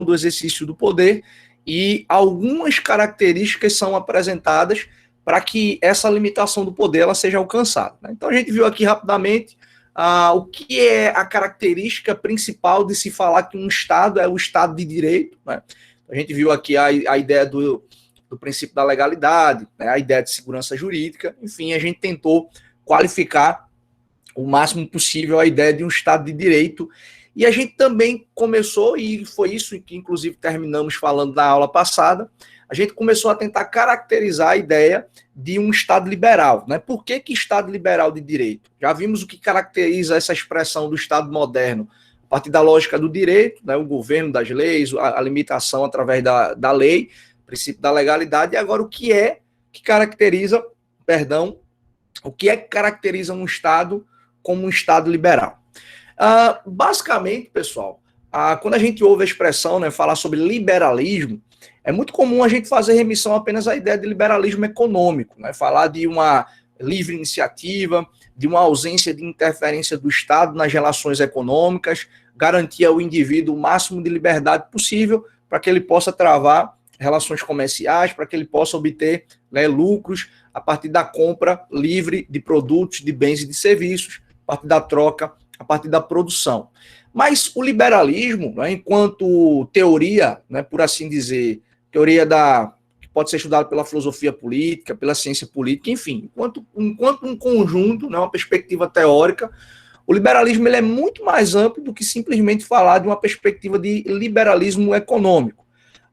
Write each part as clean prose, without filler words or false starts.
do exercício do poder e algumas características são apresentadas para que essa limitação do poder ela seja alcançada. Então a gente viu aqui rapidamente o que é a característica principal de se falar que um Estado é o Estado de Direito. Né? A gente viu aqui a ideia do princípio da legalidade, né? A ideia de segurança jurídica, enfim, a gente tentou qualificar o máximo possível a ideia de um Estado de Direito. E a gente também começou, e foi isso que inclusive terminamos falando na aula passada, a gente começou a tentar caracterizar a ideia de um Estado liberal. Né? Por que Estado liberal de direito? Já vimos o que caracteriza essa expressão do Estado moderno, a partir da lógica do direito, né? O governo das leis, a limitação através da lei, o princípio da legalidade, e agora o que caracteriza um Estado como um Estado liberal. Basicamente, pessoal, quando a gente ouve a expressão, né, falar sobre liberalismo, é muito comum a gente fazer remissão apenas à ideia de liberalismo econômico, né, falar de uma livre iniciativa, de uma ausência de interferência do Estado nas relações econômicas, garantir ao indivíduo o máximo de liberdade possível para que ele possa travar relações comerciais, para que ele possa obter, né, lucros a partir da compra livre de produtos, de bens e de serviços, a partir da troca, a partir da produção. Mas o liberalismo, né, enquanto teoria, né, por assim dizer, teoria que pode ser estudada pela filosofia política, pela ciência política, enfim, enquanto um conjunto, né, uma perspectiva teórica, o liberalismo ele é muito mais amplo do que simplesmente falar de uma perspectiva de liberalismo econômico.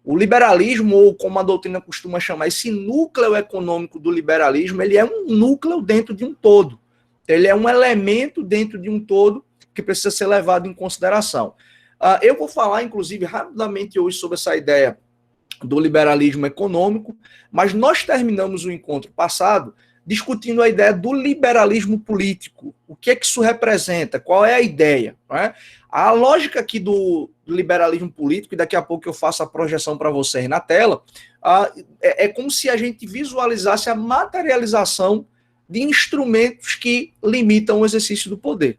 O liberalismo, ou como a doutrina costuma chamar, esse núcleo econômico do liberalismo, ele é um núcleo dentro de um todo. Ele é um elemento dentro de um todo que precisa ser levado em consideração. Eu vou falar, inclusive, rapidamente hoje sobre essa ideia do liberalismo econômico, mas nós terminamos o encontro passado discutindo a ideia do liberalismo político. O que é que isso representa? Qual é a ideia? Não é? A lógica aqui do liberalismo político, e daqui a pouco eu faço a projeção para vocês na tela, é como se a gente visualizasse a materialização de instrumentos que limitam o exercício do poder.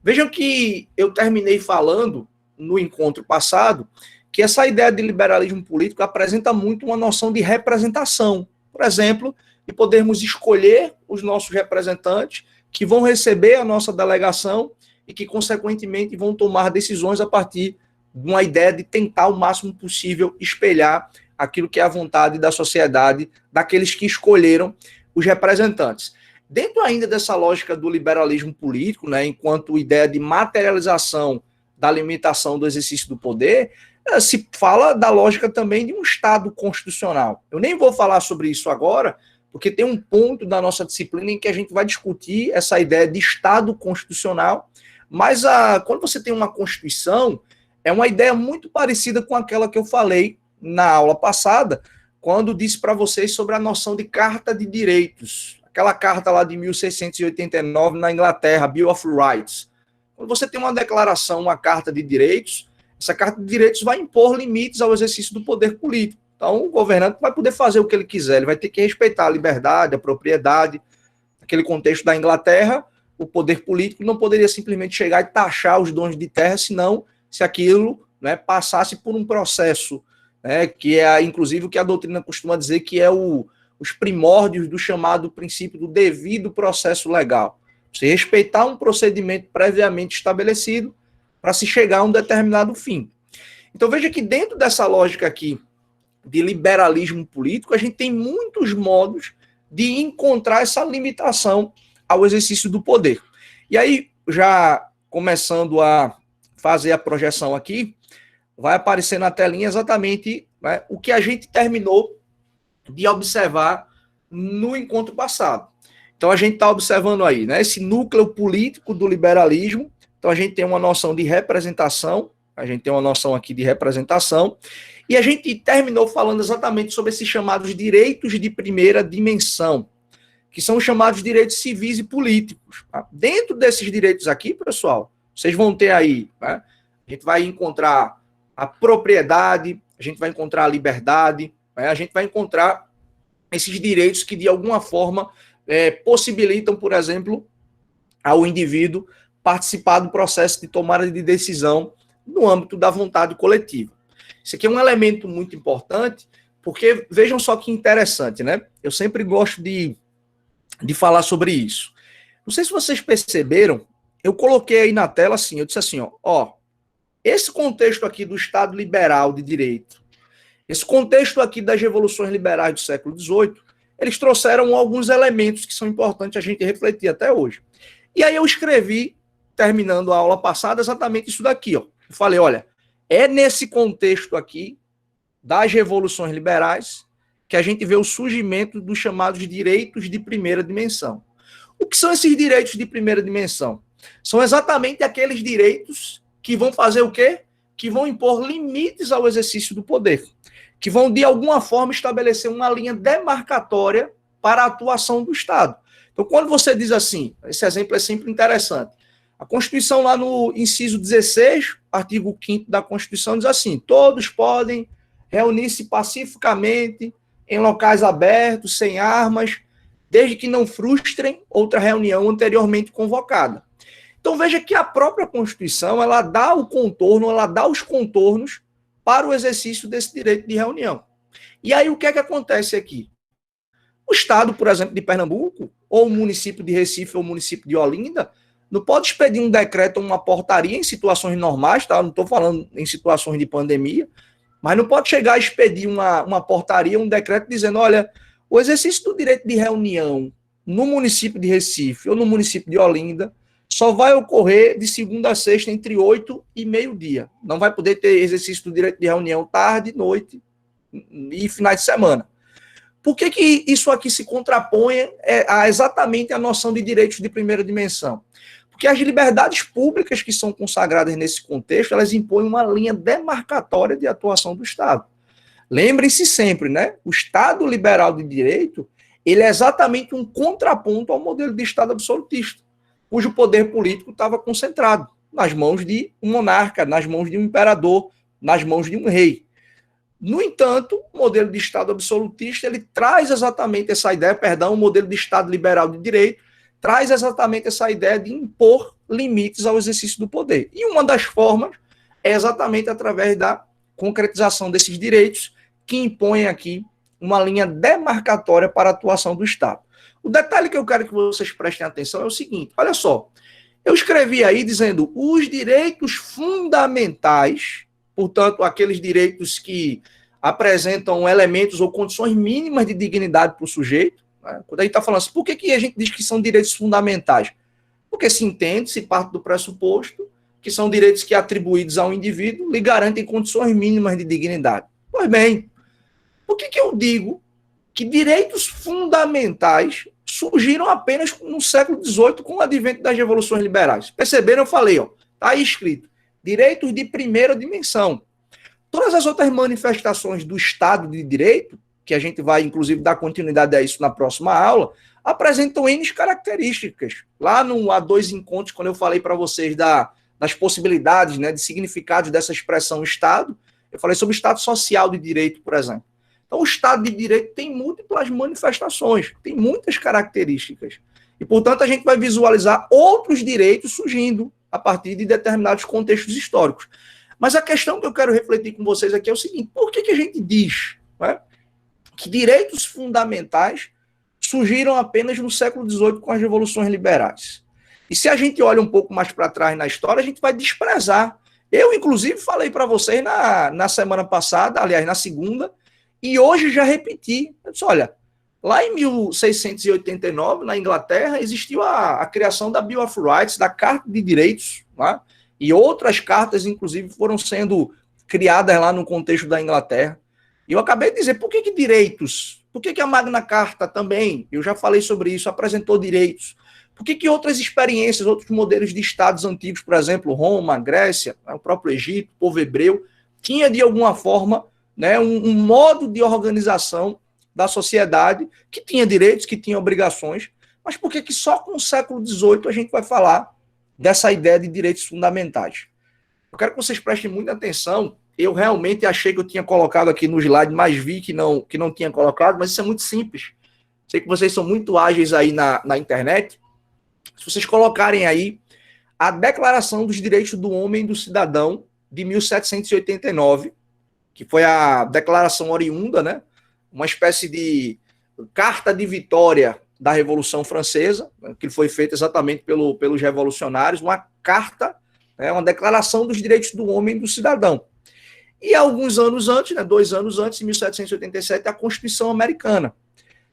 Vejam que eu terminei falando no encontro passado que essa ideia de liberalismo político apresenta muito uma noção de representação. Por exemplo, de podermos escolher os nossos representantes que vão receber a nossa delegação e que, consequentemente, vão tomar decisões a partir de uma ideia de tentar o máximo possível espelhar aquilo que é a vontade da sociedade, daqueles que escolheram os representantes. Dentro ainda dessa lógica do liberalismo político, né, enquanto ideia de materialização da limitação do exercício do poder, se fala da lógica também de um Estado constitucional. Eu nem vou falar sobre isso agora, porque tem um ponto da nossa disciplina em que a gente vai discutir essa ideia de Estado constitucional, mas quando você tem uma Constituição, é uma ideia muito parecida com aquela que eu falei na aula passada, quando disse para vocês sobre a noção de Carta de Direitos, aquela carta lá de 1689 na Inglaterra, Bill of Rights. Quando você tem uma declaração, uma Carta de Direitos, essa Carta de Direitos vai impor limites ao exercício do poder político. Então, o governante vai poder fazer o que ele quiser, ele vai ter que respeitar a liberdade, a propriedade. Naquele contexto da Inglaterra, o poder político não poderia simplesmente chegar e taxar os donos de terra, senão se aquilo, né, passasse por um processo, né, que é, inclusive, o que a doutrina costuma dizer que é os primórdios do chamado princípio do devido processo legal. Você respeitar um procedimento previamente estabelecido para se chegar a um determinado fim. Então, veja que dentro dessa lógica aqui de liberalismo político, a gente tem muitos modos de encontrar essa limitação ao exercício do poder. E aí, já começando a fazer a projeção aqui, vai aparecer na telinha exatamente, né, o que a gente terminou de observar no encontro passado. Então, a gente está observando aí, né, esse núcleo político do liberalismo. Então, a gente tem uma noção de representação, a gente tem uma noção aqui de representação, e a gente terminou falando exatamente sobre esses chamados direitos de primeira dimensão, que são os chamados direitos civis e políticos. Tá? Dentro desses direitos aqui, pessoal, vocês vão ter aí, né, a gente vai encontrar a propriedade, a gente vai encontrar a liberdade, né, a gente vai encontrar esses direitos que, de alguma forma, possibilitam, por exemplo, ao indivíduo participar do processo de tomada de decisão no âmbito da vontade coletiva. Isso aqui é um elemento muito importante, porque vejam só que interessante, né? Eu sempre gosto de falar sobre isso. Não sei se vocês perceberam, eu coloquei aí na tela assim, eu disse assim, ó, esse contexto aqui do Estado liberal de direito, esse contexto aqui das revoluções liberais do século XVIII, eles trouxeram alguns elementos que são importantes a gente refletir até hoje. E aí eu escrevi, terminando a aula passada, exatamente isso daqui, ó. Eu falei, olha, é nesse contexto aqui das revoluções liberais que a gente vê o surgimento dos chamados direitos de primeira dimensão. O que são esses direitos de primeira dimensão? São exatamente aqueles direitos que vão fazer o quê? Que vão impor limites ao exercício do poder, que vão, de alguma forma, estabelecer uma linha demarcatória para a atuação do Estado. Então, quando você diz assim, esse exemplo é sempre interessante, a Constituição, lá no inciso 16, artigo 5º da Constituição, diz assim, todos podem reunir-se pacificamente em locais abertos, sem armas, desde que não frustrem outra reunião anteriormente convocada. Então veja que a própria Constituição, ela dá o contorno, ela dá os contornos para o exercício desse direito de reunião. E aí o que é que acontece aqui? O Estado, por exemplo, de Pernambuco, ou o município de Recife, ou o município de Olinda, não pode expedir um decreto ou uma portaria em situações normais, tá? Não estou falando em situações de pandemia, mas não pode chegar a expedir uma portaria, um decreto dizendo, olha, o exercício do direito de reunião no município de Recife ou no município de Olinda só vai ocorrer de segunda a sexta entre 8 e meio-dia. Não vai poder ter exercício do direito de reunião tarde, noite e finais de semana. Por que que isso aqui se contrapõe a exatamente a noção de direitos de primeira dimensão? Porque as liberdades públicas que são consagradas nesse contexto, elas impõem uma linha demarcatória de atuação do Estado. Lembrem-se sempre, né? O Estado liberal de direito, ele é exatamente um contraponto ao modelo de Estado absolutista, cujo poder político estava concentrado nas mãos de um monarca, nas mãos de um imperador, nas mãos de um rei. No entanto, o modelo de Estado absolutista, ele traz exatamente essa ideia, o modelo de Estado liberal de direito, traz exatamente essa ideia de impor limites ao exercício do poder. E uma das formas é exatamente através da concretização desses direitos, que impõe aqui uma linha demarcatória para a atuação do Estado. O detalhe que eu quero que vocês prestem atenção é o seguinte, olha só, eu escrevi aí dizendo os direitos fundamentais, portanto, aqueles direitos que apresentam elementos ou condições mínimas de dignidade para o sujeito, né? Quando a gente está falando assim, por que a gente diz que são direitos fundamentais? Porque se entende, se parte do pressuposto, que são direitos que, atribuídos ao indivíduo, lhe garantem condições mínimas de dignidade. Pois bem, por que eu digo que direitos fundamentais surgiram apenas no século XVIII com o advento das revoluções liberais? Perceberam? Eu falei, ó, está aí escrito, direitos de primeira dimensão. Todas as outras manifestações do Estado de Direito, que a gente vai, inclusive, dar continuidade a isso na próxima aula, apresentam N características. Lá no A2 Encontros, quando eu falei para vocês das possibilidades, né, de significados dessa expressão Estado, eu falei sobre o Estado social de direito, por exemplo. Então, o Estado de direito tem múltiplas manifestações, tem muitas características. E, portanto, a gente vai visualizar outros direitos surgindo a partir de determinados contextos históricos. Mas a questão que eu quero refletir com vocês aqui é o seguinte, por que a gente diz, né, que direitos fundamentais surgiram apenas no século XVIII com as revoluções liberais? E se a gente olha um pouco mais para trás na história, a gente vai desprezar. Eu, inclusive, falei para vocês na semana passada, aliás, na segunda, e hoje já repeti. Eu disse, olha, lá em 1689, na Inglaterra, existiu a criação da Bill of Rights, da Carta de Direitos, né? E outras cartas, inclusive, foram sendo criadas lá no contexto da Inglaterra. E eu acabei de dizer, por que direitos? Por que a Magna Carta também, eu já falei sobre isso, apresentou direitos? Por que outras experiências, outros modelos de estados antigos, por exemplo, Roma, Grécia, o próprio Egito, o povo hebreu, tinha de alguma forma, né, um modo de organização da sociedade que tinha direitos, que tinha obrigações, mas por que só com o século XVIII a gente vai falar dessa ideia de direitos fundamentais? Eu quero que vocês prestem muita atenção. Eu realmente achei que eu tinha colocado aqui no slide, mas vi que não tinha colocado, mas isso é muito simples. Sei que vocês são muito ágeis aí na internet. Se vocês colocarem aí a Declaração dos Direitos do Homem e do Cidadão de 1789, que foi a Declaração Oriunda, né? Uma espécie de carta de vitória da Revolução Francesa, né, que foi feita exatamente pelos revolucionários, uma carta, né, uma declaração dos direitos do homem e do cidadão. E alguns anos antes, né, 2 anos antes, em 1787, a Constituição Americana.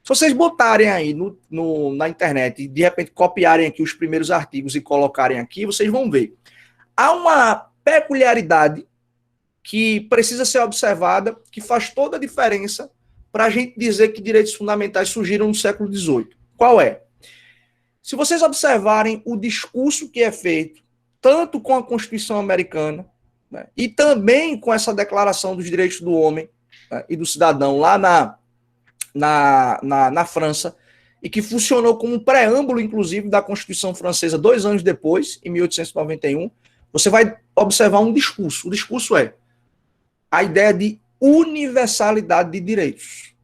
Se vocês botarem aí na internet e de repente copiarem aqui os primeiros artigos e colocarem aqui, vocês vão ver. Há uma peculiaridade que precisa ser observada, que faz toda a diferença para a gente dizer que direitos fundamentais surgiram no século XVIII. Qual é? Se vocês observarem o discurso que é feito, tanto com a Constituição Americana, né, e também com essa Declaração dos Direitos do Homem, né, e do Cidadão lá na França, e que funcionou como um preâmbulo, inclusive, da Constituição Francesa 2 anos depois, em 1891, você vai observar um discurso. O discurso é a ideia de universalidade de direitos.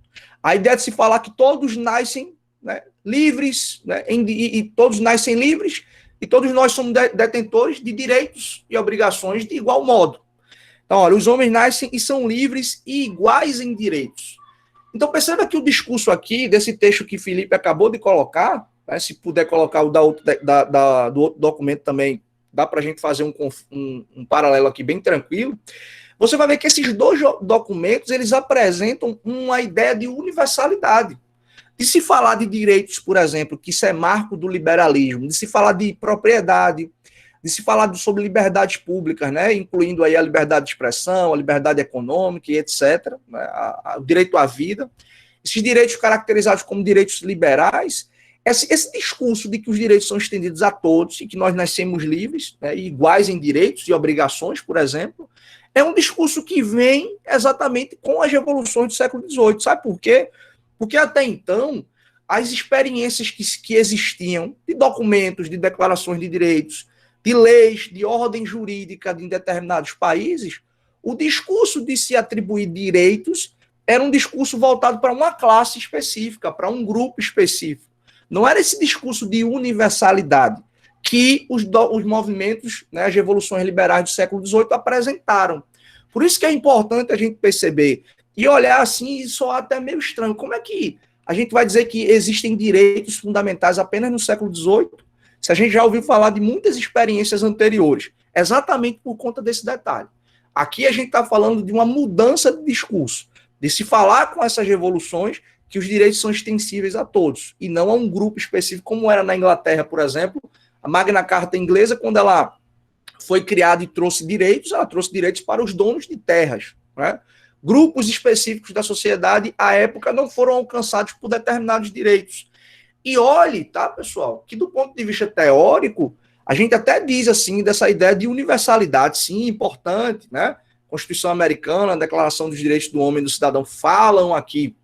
A ideia de se falar que todos nascem, né, livres, né, e todos nascem livres, e todos nós somos detentores de direitos e obrigações de igual modo. Então, olha, os homens nascem e são livres e iguais em direitos. Então, perceba que o discurso aqui, desse texto que Felipe acabou de colocar, né, se puder colocar o do outro documento também, dá para a gente fazer um paralelo aqui bem tranquilo. Você vai ver que esses dois documentos, eles apresentam uma ideia de universalidade. De se falar de direitos, por exemplo, que isso é marco do liberalismo, de se falar de propriedade, de se falar sobre liberdades públicas, né, incluindo aí a liberdade de expressão, a liberdade econômica e etc., né, o direito à vida. Esses direitos caracterizados como direitos liberais, esse discurso de que os direitos são estendidos a todos e que nós nascemos livres, né, iguais em direitos e obrigações, por exemplo, é um discurso que vem exatamente com as revoluções do século XVIII. Sabe por quê? Porque até então, as experiências que existiam de documentos, de declarações de direitos, de leis, de ordem jurídica em determinados países, o discurso de se atribuir direitos era um discurso voltado para uma classe específica, para um grupo específico. Não era esse discurso de universalidade que os movimentos, né, as revoluções liberais do século XVIII apresentaram. Por isso que é importante a gente perceber e olhar assim, e soar até meio estranho. Como é que a gente vai dizer que existem direitos fundamentais apenas no século XVIII, se a gente já ouviu falar de muitas experiências anteriores? Exatamente por conta desse detalhe. Aqui a gente está falando de uma mudança de discurso, de se falar com essas revoluções que os direitos são extensíveis a todos, e não a um grupo específico, como era na Inglaterra, por exemplo. A Magna Carta inglesa, quando ela foi criada e trouxe direitos, ela trouxe direitos para os donos de terras, né? Grupos específicos da sociedade, à época, não foram alcançados por determinados direitos. E olhe, tá, pessoal, que do ponto de vista teórico, a gente até diz, assim, dessa ideia de universalidade, sim, importante, né? Constituição Americana, a Declaração dos Direitos do Homem e do Cidadão falam aqui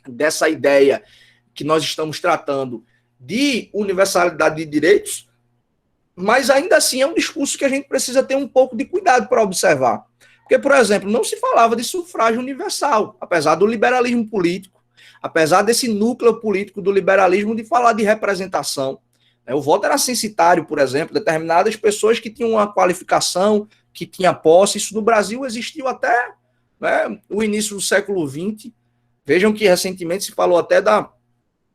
dessa ideia que nós estamos tratando de universalidade de direitos, mas ainda assim é um discurso que a gente precisa ter um pouco de cuidado para observar. Porque, por exemplo, não se falava de sufrágio universal, apesar do liberalismo político, apesar desse núcleo político do liberalismo de falar de representação. O voto era censitário, por exemplo, determinadas pessoas que tinham uma qualificação, que tinha posse. Isso no Brasil existiu até, né, o início do século XX. Vejam que recentemente se falou até da...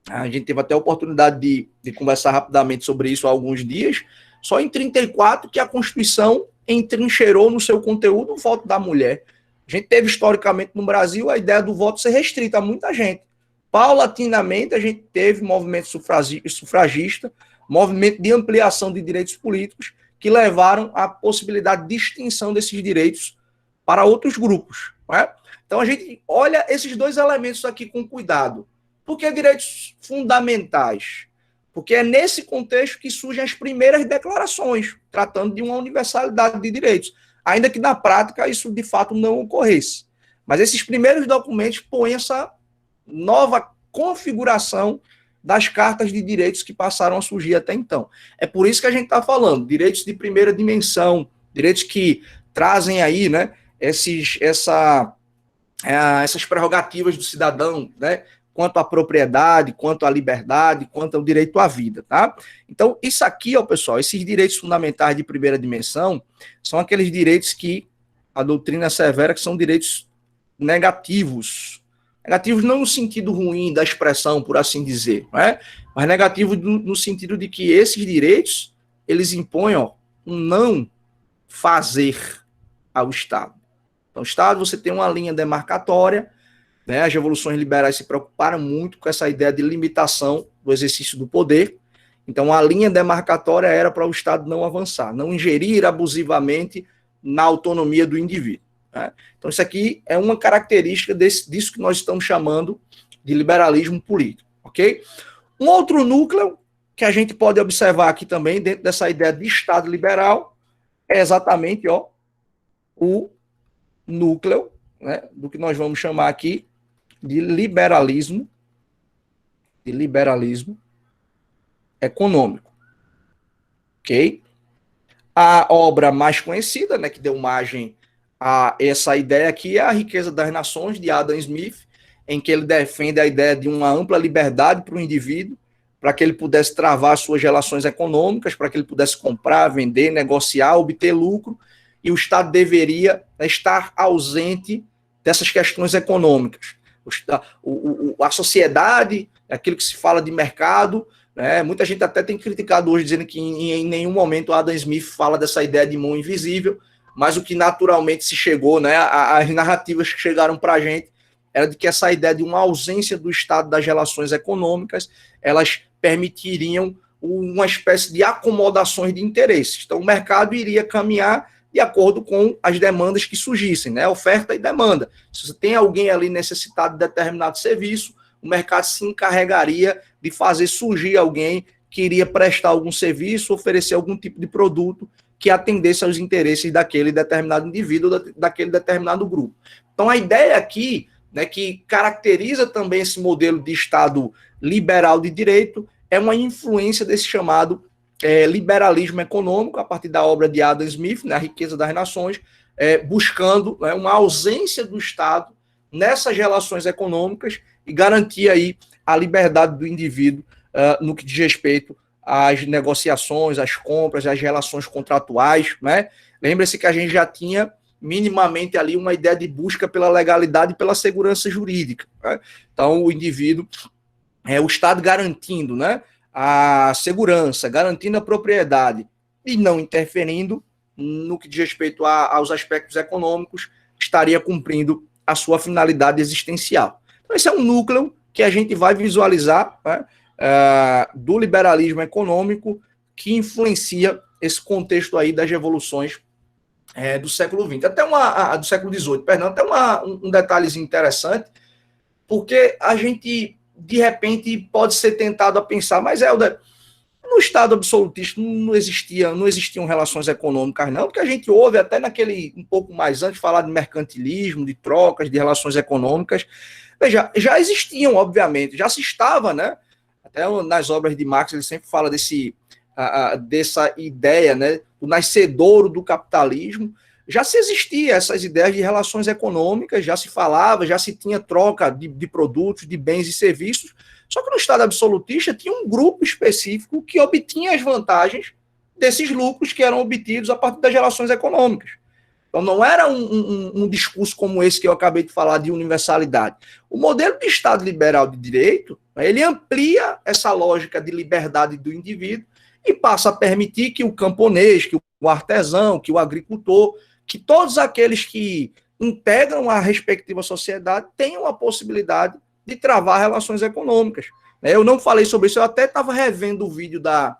A gente teve até a oportunidade de conversar rapidamente sobre isso há alguns dias. Só em 1934 que a Constituição entrincheirou no seu conteúdo o voto da mulher. A gente teve historicamente no Brasil a ideia do voto ser restrito a muita gente. Paulatinamente a gente teve movimento sufragista, movimento de ampliação de direitos políticos que levaram à possibilidade de extinção desses direitos para outros grupos. Não é? Então a gente olha esses dois elementos aqui com cuidado. Por que direitos fundamentais? Porque é nesse contexto que surgem as primeiras declarações, tratando de uma universalidade de direitos, ainda que na prática isso de fato não ocorresse. Mas esses primeiros documentos põem essa nova configuração das cartas de direitos que passaram a surgir até então. É por isso que a gente está falando, direitos de primeira dimensão, direitos que trazem aí, né, essas prerrogativas do cidadão, né, quanto à propriedade, quanto à liberdade, quanto ao direito à vida, tá? Então, isso aqui, ó, pessoal, esses direitos fundamentais de primeira dimensão são aqueles direitos que a doutrina severa que são direitos negativos. Negativos não no sentido ruim da expressão, por assim dizer, né? Mas negativos no sentido de que esses direitos, eles impõem um não fazer ao Estado. Então, o Estado, você tem uma linha demarcatória, né? As revoluções liberais se preocuparam muito com essa ideia de limitação do exercício do poder. Então, a linha demarcatória era para o Estado não avançar, não ingerir abusivamente na autonomia do indivíduo. Né? Então, isso aqui é uma característica disso que nós estamos chamando de liberalismo político, ok? Um outro núcleo que a gente pode observar aqui também, dentro dessa ideia de Estado liberal, é exatamente o núcleo, né, do que nós vamos chamar aqui de liberalismo econômico, ok? A obra mais conhecida, né, que deu margem a essa ideia aqui, é A Riqueza das Nações, de Adam Smith, em que ele defende a ideia de uma ampla liberdade para o indivíduo, para que ele pudesse travar suas relações econômicas, para que ele pudesse comprar, vender, negociar, obter lucro, e o Estado deveria estar ausente dessas questões econômicas. A sociedade, aquilo que se fala de mercado, né, muita gente até tem criticado hoje, dizendo que em nenhum momento Adam Smith fala dessa ideia de mão invisível, mas o que naturalmente se chegou, né, as narrativas que chegaram para a gente, era de que essa ideia de uma ausência do Estado das relações econômicas, elas permitiriam uma espécie de acomodações de interesses. Então, o mercado iria caminhar de acordo com as demandas que surgissem, né? Oferta e demanda. Se você tem alguém ali necessitado de determinado serviço, o mercado se encarregaria de fazer surgir alguém que iria prestar algum serviço, oferecer algum tipo de produto que atendesse aos interesses daquele determinado indivíduo, daquele determinado grupo. Então, a ideia aqui, né, que caracteriza também esse modelo de Estado liberal de direito, é uma influência desse chamado liberalismo econômico, a partir da obra de Adam Smith, né, A Riqueza das Nações, buscando, né, uma ausência do Estado nessas relações econômicas e garantir aí a liberdade do indivíduo no que diz respeito às negociações, às compras, às relações contratuais, né? Lembre-se que a gente já tinha minimamente ali uma ideia de busca pela legalidade e pela segurança jurídica, né? Então, o indivíduo, o Estado garantindo, né, a segurança, garantindo a propriedade e não interferindo no que diz respeito aos aspectos econômicos, estaria cumprindo a sua finalidade existencial. Então, esse é um núcleo que a gente vai visualizar, né, do liberalismo econômico que influencia esse contexto aí das revoluções do século XX, até do século XVIII, perdão, até um detalhezinho interessante, porque a gente, de repente, pode ser tentado a pensar, mas, Helder, no Estado absolutista não existiam relações econômicas, não, porque a gente ouve até um pouco mais antes, falar de mercantilismo, de trocas, de relações econômicas. Veja, já existiam, obviamente, já se estava, né? Até nas obras de Marx ele sempre fala dessa ideia, né, do nascedouro do capitalismo. Já se existia essas ideias de relações econômicas, já se falava, já se tinha troca de produtos, de bens e serviços, só que no Estado absolutista tinha um grupo específico que obtinha as vantagens desses lucros que eram obtidos a partir das relações econômicas. Então não era um discurso como esse que eu acabei de falar de universalidade. O modelo de Estado liberal de direito, ele amplia essa lógica de liberdade do indivíduo e passa a permitir que o camponês, que o artesão, que o agricultor, que todos aqueles que integram a respectiva sociedade tenham a possibilidade de travar relações econômicas. Eu não falei sobre isso, eu até estava revendo o vídeo da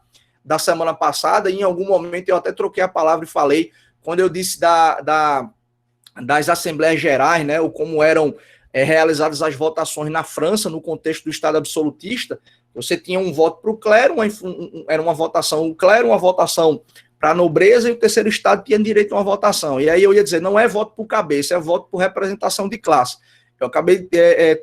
semana passada, e em algum momento eu até troquei a palavra e falei, quando eu disse das Assembleias Gerais, né, ou como eram realizadas as votações na França, no contexto do Estado absolutista, você tinha um voto para o clero, era uma votação, o clero, uma votação para a nobreza, e o terceiro Estado tinha direito a uma votação. E aí eu ia dizer, não é voto por cabeça, é voto por representação de classe. Eu acabei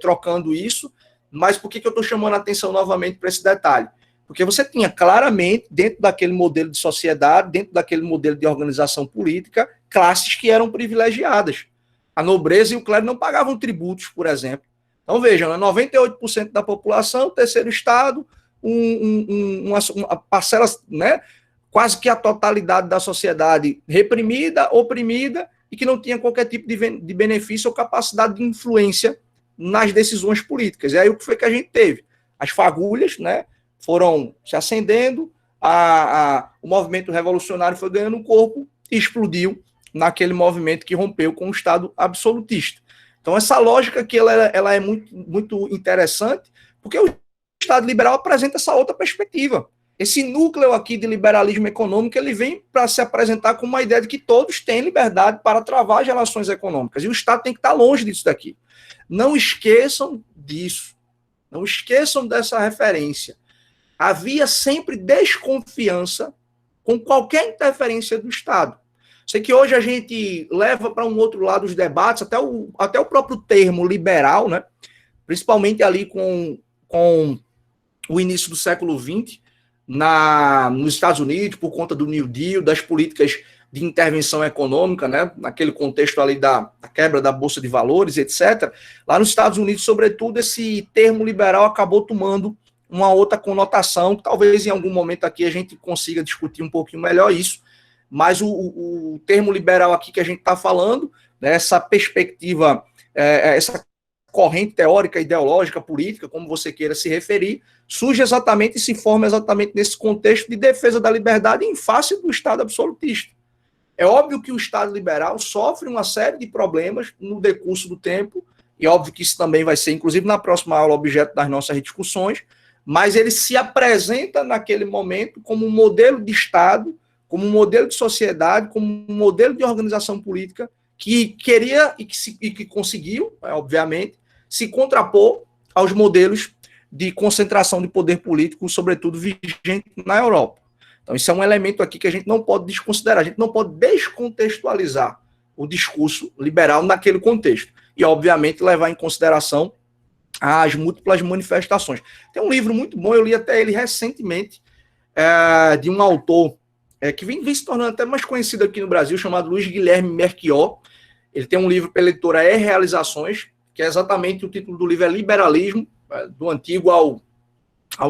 trocando isso, mas por que eu estou chamando a atenção novamente para esse detalhe? Porque você tinha claramente, dentro daquele modelo de sociedade, dentro daquele modelo de organização política, classes que eram privilegiadas. A nobreza e o clero não pagavam tributos, por exemplo. Então, vejam, 98% da população, terceiro Estado, uma parcela, né, quase que a totalidade da sociedade reprimida, oprimida, e que não tinha qualquer tipo de benefício ou capacidade de influência nas decisões políticas. E aí o que foi que a gente teve? As fagulhas, né, foram se acendendo, o movimento revolucionário foi ganhando corpo e explodiu naquele movimento que rompeu com o Estado absolutista. Então, essa lógica aqui ela é muito, muito interessante, porque o Estado liberal apresenta essa outra perspectiva. Esse núcleo aqui de liberalismo econômico, ele vem para se apresentar como uma ideia de que todos têm liberdade para travar as relações econômicas, e o Estado tem que estar longe disso daqui. Não esqueçam disso, não esqueçam dessa referência. Havia sempre desconfiança com qualquer interferência do Estado. Sei que hoje a gente leva para um outro lado os debates, até o próprio termo liberal, né? Principalmente ali com o início do século XX, nos Estados Unidos, por conta do New Deal, das políticas de intervenção econômica, né? Naquele contexto ali da quebra da Bolsa de Valores, etc. Lá nos Estados Unidos, sobretudo, esse termo liberal acabou tomando uma outra conotação, que talvez em algum momento aqui a gente consiga discutir um pouquinho melhor isso, mas o termo liberal aqui que a gente está falando, né, essa perspectiva, essa corrente teórica, ideológica, política, como você queira se referir, surge exatamente e se forma exatamente nesse contexto de defesa da liberdade em face do Estado absolutista. É óbvio que o Estado liberal sofre uma série de problemas no decurso do tempo, e óbvio que isso também vai ser, inclusive na próxima aula, objeto das nossas discussões, mas ele se apresenta naquele momento como um modelo de Estado, como um modelo de sociedade, como um modelo de organização política que queria e que conseguiu, obviamente, se contrapor aos modelos de concentração de poder político, sobretudo vigente na Europa. Então, isso é um elemento aqui que a gente não pode desconsiderar, a gente não pode descontextualizar o discurso liberal naquele contexto. E, obviamente, levar em consideração as múltiplas manifestações. Tem um livro muito bom, eu li até ele recentemente, de um autor que vem se tornando até mais conhecido aqui no Brasil, chamado Luiz Guilherme Merchior. Ele tem um livro pela editora Realizações, que é exatamente o título do livro é Liberalismo, do antigo ao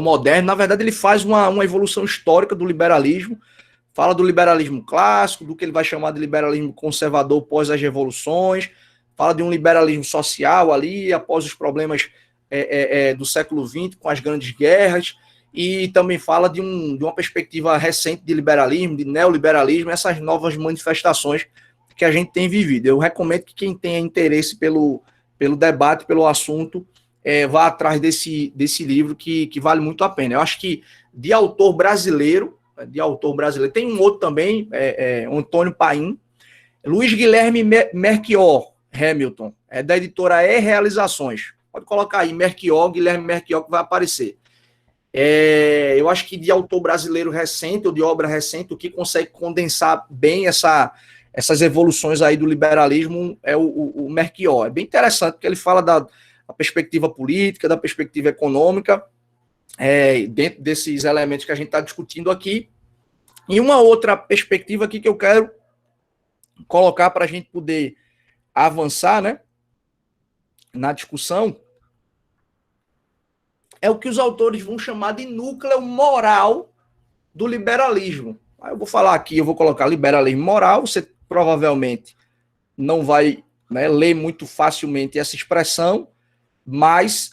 moderno. Na verdade, ele faz uma evolução histórica do liberalismo, fala do liberalismo clássico, do que ele vai chamar de liberalismo conservador pós as revoluções, fala de um liberalismo social ali, após os problemas do século XX, com as grandes guerras, e também fala de uma perspectiva recente de liberalismo, de neoliberalismo, essas novas manifestações que a gente tem vivido. Eu recomendo que quem tenha interesse pelo debate, pelo assunto, vá atrás desse livro que vale muito a pena. Eu acho que de autor brasileiro, tem um outro também, Antônio Paim, Luiz Guilherme Merchior Hamilton, da editora Realizações. Pode colocar aí, Merchior, Guilherme Merchior, que vai aparecer. Eu acho que de autor brasileiro recente, ou de obra recente, o que consegue condensar bem essas evoluções aí do liberalismo é o Merchior. É bem interessante, porque ele fala da perspectiva política, da perspectiva econômica, dentro desses elementos que a gente está discutindo aqui. E uma outra perspectiva aqui que eu quero colocar para a gente poder avançar, né, na discussão, é o que os autores vão chamar de núcleo moral do liberalismo. Aí eu vou falar aqui, eu vou colocar liberalismo moral, você provavelmente não vai, né, ler muito facilmente essa expressão, mas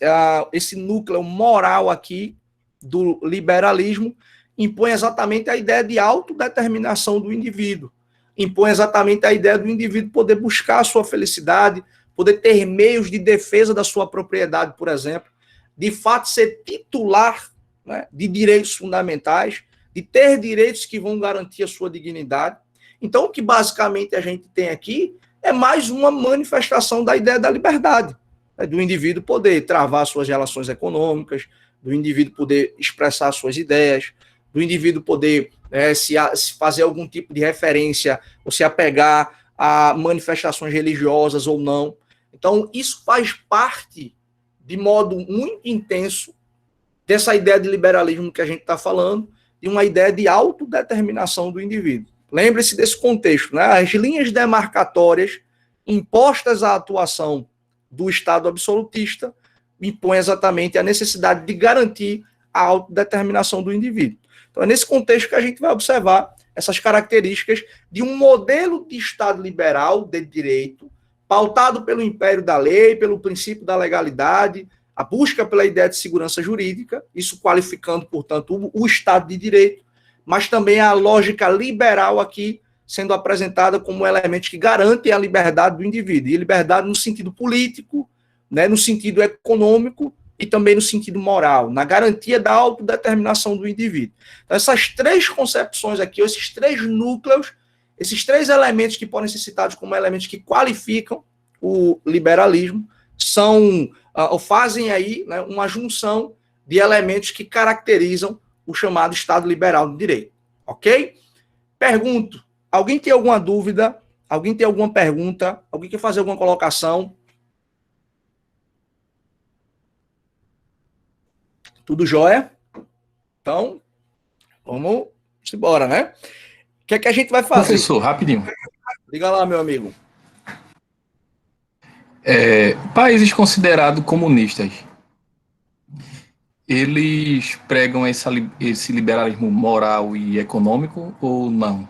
esse núcleo moral aqui do liberalismo impõe exatamente a ideia de autodeterminação do indivíduo, impõe exatamente a ideia do indivíduo poder buscar a sua felicidade, poder ter meios de defesa da sua propriedade, por exemplo, de fato ser titular, né, de direitos fundamentais, de ter direitos que vão garantir a sua dignidade. Então, o que basicamente a gente tem aqui é mais uma manifestação da ideia da liberdade, né, do indivíduo poder travar suas relações econômicas, do indivíduo poder expressar suas ideias, do indivíduo poder se fazer algum tipo de referência ou se apegar a manifestações religiosas ou não. Então, isso faz parte, de modo muito intenso, dessa ideia de liberalismo que a gente está falando, de uma ideia de autodeterminação do indivíduo. Lembre-se desse contexto, né? As linhas demarcatórias impostas à atuação do Estado absolutista impõem exatamente a necessidade de garantir a autodeterminação do indivíduo. Então, é nesse contexto que a gente vai observar essas características de um modelo de Estado liberal de direito, pautado pelo império da lei, pelo princípio da legalidade, a busca pela ideia de segurança jurídica, isso qualificando, portanto, o Estado de Direito, mas também a lógica liberal aqui sendo apresentada como um elemento que garante a liberdade do indivíduo, e liberdade no sentido político, né, no sentido econômico e também no sentido moral, na garantia da autodeterminação do indivíduo. Então, essas três concepções aqui, esses três núcleos, esses três elementos que podem ser citados como elementos que qualificam o liberalismo, são, ou fazem aí, né, uma junção de elementos que caracterizam o chamado Estado liberal do direito. Ok? Pergunto, alguém tem alguma dúvida? Alguém tem alguma pergunta? Alguém quer fazer alguma colocação? Tudo jóia? Então, vamos embora, né? O que é que a gente vai fazer? Professor, rapidinho. Diga lá, meu amigo. Países considerados comunistas, eles pregam esse liberalismo moral e econômico ou não?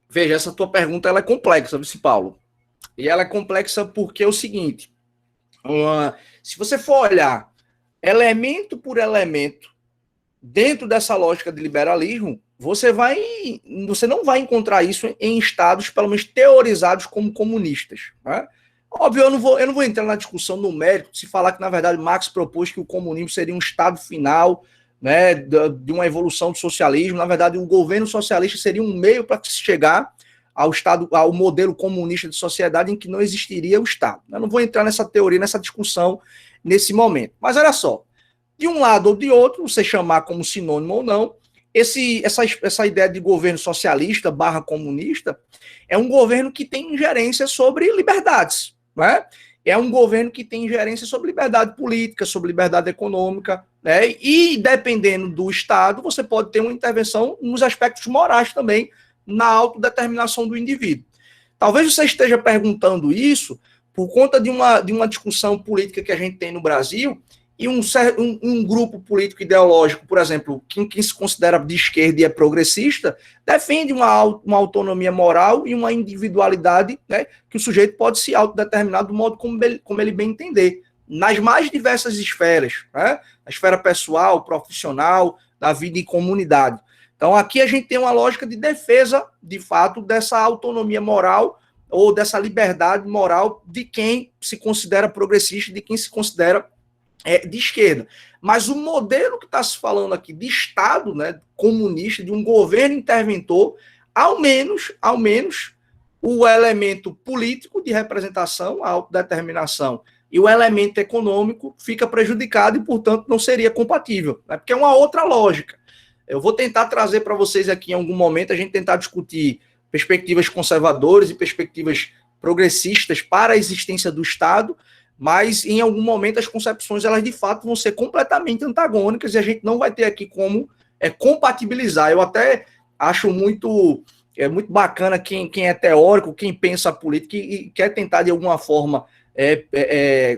Veja, essa tua pergunta ela é complexa, viu, Paulo? E ela é complexa porque é o seguinte, se você for olhar elemento por elemento dentro dessa lógica de liberalismo, você não vai encontrar isso em estados, pelo menos teorizados como comunistas, né? Óbvio, eu não vou entrar na discussão numérica, se falar que, na verdade, Marx propôs que o comunismo seria um estado final, né, de uma evolução do socialismo. Na verdade, o governo socialista seria um meio para se chegar ao modelo comunista de sociedade em que não existiria o Estado. Eu não vou entrar nessa teoria, nessa discussão nesse momento. Mas olha só, de um lado ou de outro, você chamar como sinônimo ou não, essa ideia de governo socialista / comunista é um governo que tem ingerência sobre liberdades, né? É um governo que tem ingerência sobre liberdade política, sobre liberdade econômica, né? E dependendo do Estado, você pode ter uma intervenção nos aspectos morais também, na autodeterminação do indivíduo. Talvez você esteja perguntando isso por conta de uma discussão política que a gente tem no Brasil, e um grupo político ideológico, por exemplo, quem se considera de esquerda e é progressista, defende uma autonomia moral e uma individualidade, né, que o sujeito pode se autodeterminar do modo como ele bem entender, nas mais diversas esferas, né, a esfera pessoal, profissional, da vida em comunidade. Então, aqui a gente tem uma lógica de defesa, de fato, dessa autonomia moral ou dessa liberdade moral de quem se considera progressista, de quem se considera de esquerda. Mas o modelo que está se falando aqui de Estado, né, comunista, de um governo interventor, ao menos o elemento político de representação, a autodeterminação, e o elemento econômico fica prejudicado e, portanto, não seria compatível, né, porque é uma outra lógica. Eu vou tentar trazer para vocês aqui em algum momento, a gente tentar discutir perspectivas conservadoras e perspectivas progressistas para a existência do Estado, mas em algum momento as concepções, elas de fato vão ser completamente antagônicas e a gente não vai ter aqui como compatibilizar. Eu até acho muito bacana quem é teórico, quem pensa a política e quer tentar de alguma forma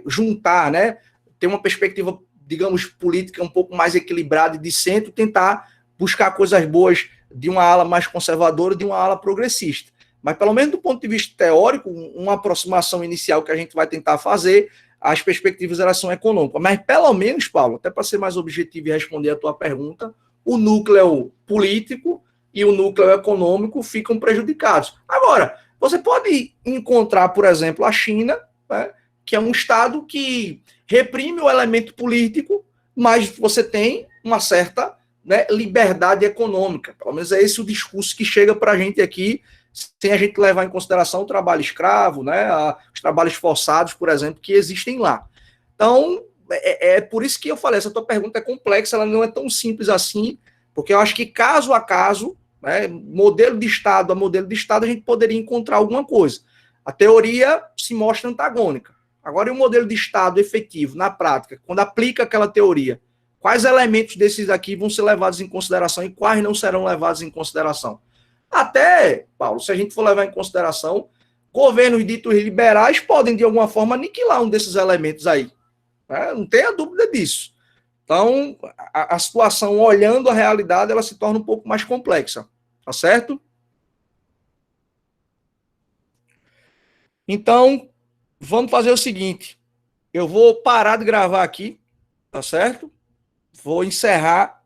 juntar, né, ter uma perspectiva, digamos, política um pouco mais equilibrada e de centro, tentar buscar coisas boas de uma ala mais conservadora e de uma ala progressista. Mas, pelo menos do ponto de vista teórico, uma aproximação inicial que a gente vai tentar fazer, as perspectivas elas são econômicas. Mas, pelo menos, Paulo, até para ser mais objetivo e responder a tua pergunta, o núcleo político e o núcleo econômico ficam prejudicados. Agora, você pode encontrar, por exemplo, a China, né, que é um Estado que reprime o elemento político, mas você tem uma certa, né, liberdade econômica. Pelo menos é esse o discurso que chega para a gente aqui, sem a gente levar em consideração o trabalho escravo, né, os trabalhos forçados, por exemplo, que existem lá. Então, é por isso que eu falei, essa tua pergunta é complexa, ela não é tão simples assim, porque eu acho que caso a caso, né, modelo de Estado a modelo de Estado, a gente poderia encontrar alguma coisa. A teoria se mostra antagônica. Agora, e o modelo de Estado efetivo, na prática, quando aplica aquela teoria, quais elementos desses aqui vão ser levados em consideração e quais não serão levados em consideração? Até, Paulo, se a gente for levar em consideração, governos ditos liberais podem, de alguma forma, aniquilar um desses elementos aí. Né? Não tenha dúvida disso. Então, a situação, olhando a realidade, ela se torna um pouco mais complexa. tá certo? Então, vamos fazer o seguinte, eu vou parar de gravar aqui, tá certo? Vou encerrar